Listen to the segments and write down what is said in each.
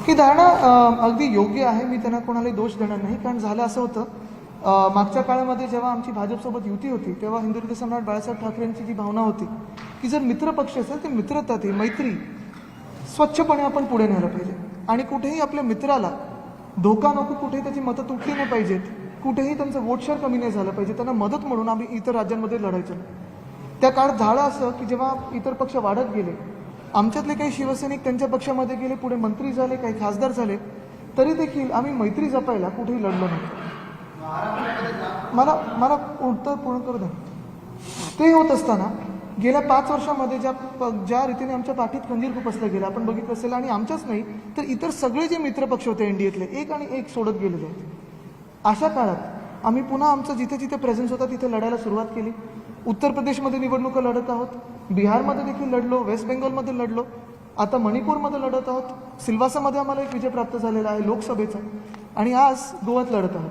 ही धारणा अगदी योग्य आहे. मी त्यांना कोणालाही दोष देणार नाही. कारण झालं असं होतं, मागच्या काळामध्ये जेव्हा आमची भाजपसोबत युती होती तेव्हा हिंदुत्व सम्राट बाळासाहेब ठाकरेंची जी भावना होती की जर मित्रपक्ष असेल तर मित्रता, ती मैत्री स्वच्छपणे आपण पुढे न्यायला पाहिजे आणि कुठेही आपल्या मित्राला धोका नको, कुठेही त्याची मतं तुटली नाही पाहिजेत, कुठेही त्यांचं वोट शेअर कमी नाही झालं पाहिजे. त्यांना मदत म्हणून आम्ही इतर राज्यांमध्ये लढायचो. त्या काळात झालं असं की जेव्हा इतर पक्ष वाढत गेले, आमच्यातले काही शिवसैनिक त्यांच्या पक्षामध्ये गेले, पुढे मंत्री झाले, काही खासदार झाले, तरी देखील आम्ही मैत्री जपायला कुठेही लढलो नाही. मला उत्तर पूर्ण करू द्या. ते होत असताना गेल्या 5 वर्षामध्ये ज्या रीतीने आमच्या पाठीत खंजीर खुपसला गेला आपण बघितलं असेल, आणि आमच्याच नाही तर इतर सगळे जे मित्रपक्ष होते एनडीएतले एक आणि एक सोडत गेलेले आहेत. अशा काळात आम्ही पुन्हा आमचं जिथे जिथे प्रेझेन्स होता तिथे लढायला सुरुवात केली. उत्तर प्रदेशमध्ये निवडणुका लढत आहोत, बिहारमध्ये देखील लढलो, वेस्ट बेंगॉलमध्ये लढलो, आता मणिपूरमध्ये लढत आहोत, सिल्वासामध्ये आम्हाला एक विजय प्राप्त झालेला आहे लोकसभेचा, आणि आज गोव्यात लढत आहोत.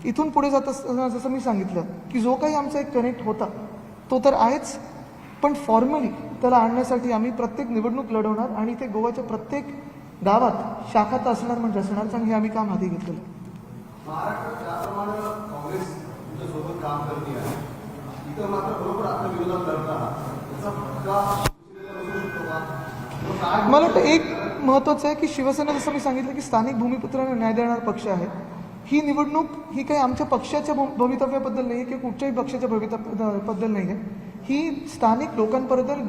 इथून पुढे जात असताना जसं मी सांगितलं की जो काही आमचा एक कनेक्ट होता तो तर आहेच, पण फॉर्मली त्याला आणण्यासाठी आम्ही प्रत्येक निवडणूक लढवणार आणि ते गोव्याच्या प्रत्येक गावात शाखा तर असणार म्हणजे असणार, आणि हे आम्ही काम हाती घेतलेलं. महाराष्ट्रात ज्याप्रमाणे काँग्रेस तुमच्यासोबत काम करते आहे, इथं मात्र बरोबर आपल्या विरोधात लढताना त्याचा फटका मला वाटतं एक महत्त्वाचं आहे की शिवसेना, जसं मी सांगितलं की स्थानिक भूमिपुत्रांना न्याय देणारा पक्ष आहे. ही निवडणूक ही काही आमच्या पक्षाच्या भवितव्याबद्दल नाही आहे किंवा कुठच्याही पक्षाच्या भवितव्याबद्दल नाही आहे, ही स्थानिक लोकांबद्दल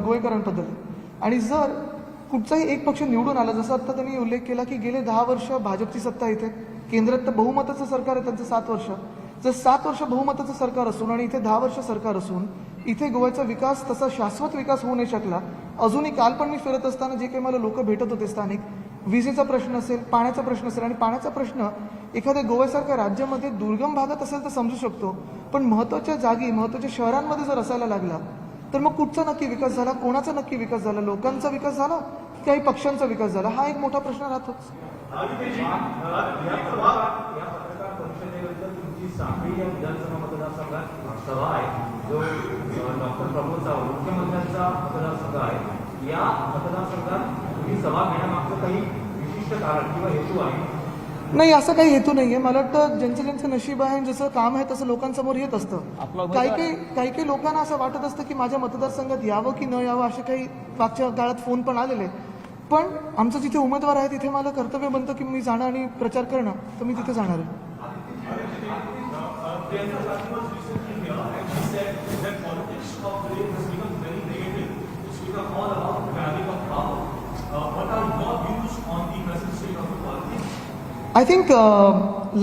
गोवेकरांबद्दल आहे. आणि जर कुठचाही एक पक्ष निवडून आला, जसं आता त्यांनी उल्लेख केला की गेले 10 वर्ष भाजपची सत्ता इथे, केंद्रात तर बहुमताचं सरकार आहे त्यांचं 7 वर्ष, जर 7 वर्ष बहुमताचं सरकार असून आणि इथे 10 वर्ष सरकार असून इथे गोव्याचा विकास तसा शाश्वत विकास होऊ नाही शकला. अजूनही काल पण मी फिरत असताना जे काही मला लोक भेटत होते स्थानिक, विजेचा प्रश्न असेल, पाण्याचा प्रश्न असेल, आणि पाण्याचा प्रश्न एखाद्या गोव्यासारख्या राज्यामध्ये दुर्गम भागात असेल तर समजू शकतो, पण महत्त्वाच्या जागी महत्त्वाच्या शहरांमध्ये जर असायला लागला तर मग कुठचा नक्की विकास झाला, कोणाचा नक्की विकास झाला, लोकांचा विकास झाला की काही पक्षांचा विकास झाला, हा एक मोठा प्रश्न राहतोच. साखळी या विधानसभा मतदारसंघात सभा आहे, जो डॉक्टर प्रमोद सावंत मुख्यमंत्र्यांचा मतदारसंघ आहे. या मतदारसंघात ही सभा घेण्यामागचं काही विशिष्ट कारण किंवा हेतू आहे? नाही, असं काही हेतू नाही आहे. मला वाटतं ज्यांचं नशीब आहे, जसं काम आहे तसं लोकांसमोर येत असतं. काही लोकांना असं वाटत असतं की माझ्या मतदारसंघात यावं की न यावं, असे काही मागच्या काळात फोन पण आलेले. पण आमचं जिथे उमेदवार आहे तिथे मला कर्तव्य बनतं की मी जाणं आणि प्रचार करणं, तर मी तिथे जाणार आहे. I think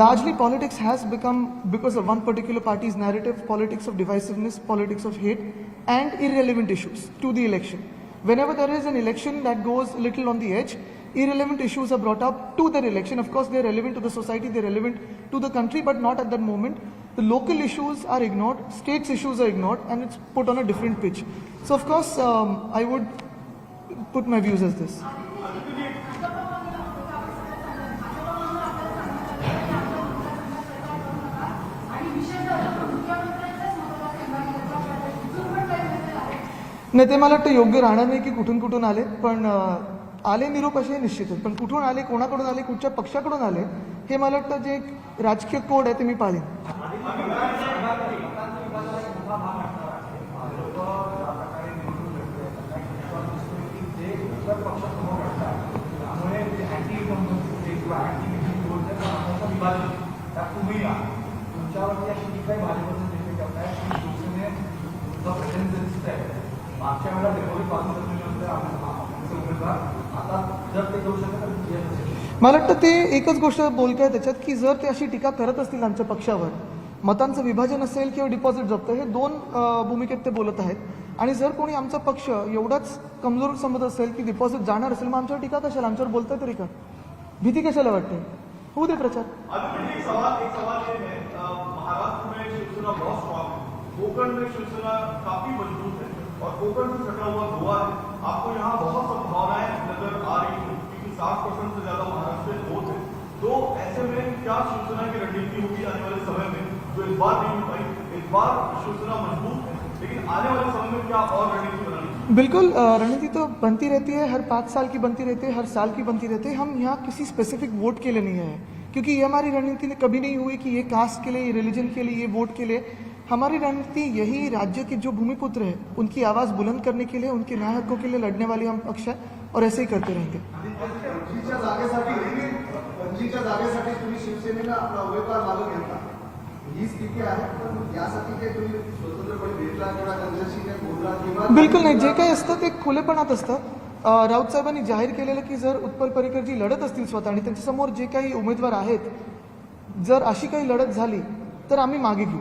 largely politics has become, because of one particular party's narrative, politics of divisiveness, politics of hate, and irrelevant issues to the election. Whenever there is an election that goes a little on the edge, irrelevant issues are brought up to their election. Of course, they are relevant to the society, they are relevant to the country, but not at that moment. The local issues are ignored, states' issues are ignored, and it's put on a different pitch. So, of course, I would put my views as this. नाही, ते मला वाटतं योग्य राहणार नाही की कुठून कुठून आले, पण आले निरोप असे निश्चितच, पण कुठून आले, कोणाकडून आले, कुठच्या पक्षाकडून आले, हे मला वाटतं जे एक राजकीय कोड आहे ते मी पाळेन. मला वाटतं ते एकच गोष्ट बोलताय त्याच्यात की जर ते अशी टीका करत असतील आमच्या पक्षावर, मतांचं विभाजन असेल किंवा डिपॉझिट जप्त, हे 2 भूमिकेत ते बोलत आहेत. आणि जर कोणी आमचा पक्ष एवढाच कमजोर समजत असेल की डिपॉझिट जाणार असेल, मग आमच्यावर टीका कशाला, आमच्यावर बोलताय तरी का, भीती कशाला वाटते, होऊ दे प्रचार. कोकण में शिवसेना काफी मजबूत है और कोकण से सटा हुआ गोवा है, आपको यहाँ बहुत संभावनाएं नजर आ रही है क्योंकि 60% से ज्यादा महाराष्ट्र में वोट है. तो ऐसे में क्या शिवसेना की रणनीति होगी आने वाले समय में, जो इस बार नहीं हो पाई? इस बार शिवसेना मजबूत है, लेकिन आने वाले समय में क्या और रणनीति बनानी बिल्कुल रणनीति तो बनती रहती है, हर 5 साल की बनती रहती है, हर साल की बनती रहती है। हम यहाँ किसी स्पेसिफिक वोट के लिए नहीं आए, क्योंकि ये हमारी रणनीति ने कभी नहीं हुई कि ये कास्ट के लिए, ये रिलीजन के लिए, ये वोट के लिए। हमारी रणनीति यही राज्य के जो भूमिपुत्र है उनकी आवाज़ बुलंद करने के लिए, उनके न्याय हकों के लिए लड़ने वाली हम पक्ष है और ऐसे ही करते रहेंगे। पणजीच्या जागेसाठी तुम्ही शिवसेनेनं आपला उमेदवार मागं घेतला, ही स्थिती आहे. पण यासाठी काही तुम्ही स्वतंत्रपणे भेटला किंवा त्यांच्याशी काही बोलला किंवा बिलकुल नाही, जे काही असतं ते खुलेपणात असतं. राऊत साहेबांनी जाहीर केलेलं की जर उत्पल पर्रिकरजी लढत असतील स्वतः आणि त्यांच्यासमोर जे काही उमेदवार आहेत, जर अशी काही लढत झाली तर आम्ही मागे घेऊ.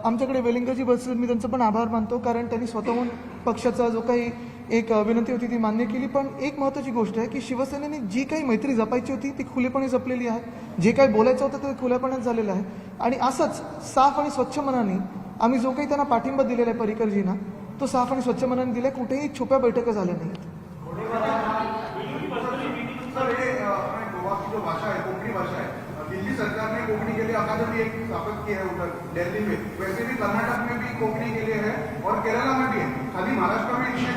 आमच्याकडे वेलिंगजी बसले, मी त्यांचं पण आभार मानतो, कारण त्यांनी स्वतःहून पक्षाचा जो काही एक विनंती होती ती मान्य केली. पण एक महत्त्वाची गोष्ट आहे की शिवसेनेने जी काही मैत्री जपायची होती ती खुलेपणे जपलेली आहे. जे काही बोलायचं होतं ते खुलेपणात झालेलं आहे. आणि असंच साफ आणि स्वच्छ मनाने आम्ही जो काही त्यांना पाठिंबा दिलेला आहे पर्रिकरजींना, तो साफ आणि स्वच्छ मनाने दिला. कुठेही छुप्या बैठका झाल्या नाहीत. सर, ये गोवा की जो भाषा है, कोंकणी भाषा है, दिल्ली सरकार ने कोंकणी के लिए अकादमी एक स्थापित की है उधर दिल्ली में, वैसे भी कर्नाटक में भी कोंकणी के लिए है और केरला में भी है. खाली महाराष्ट्र में इसमें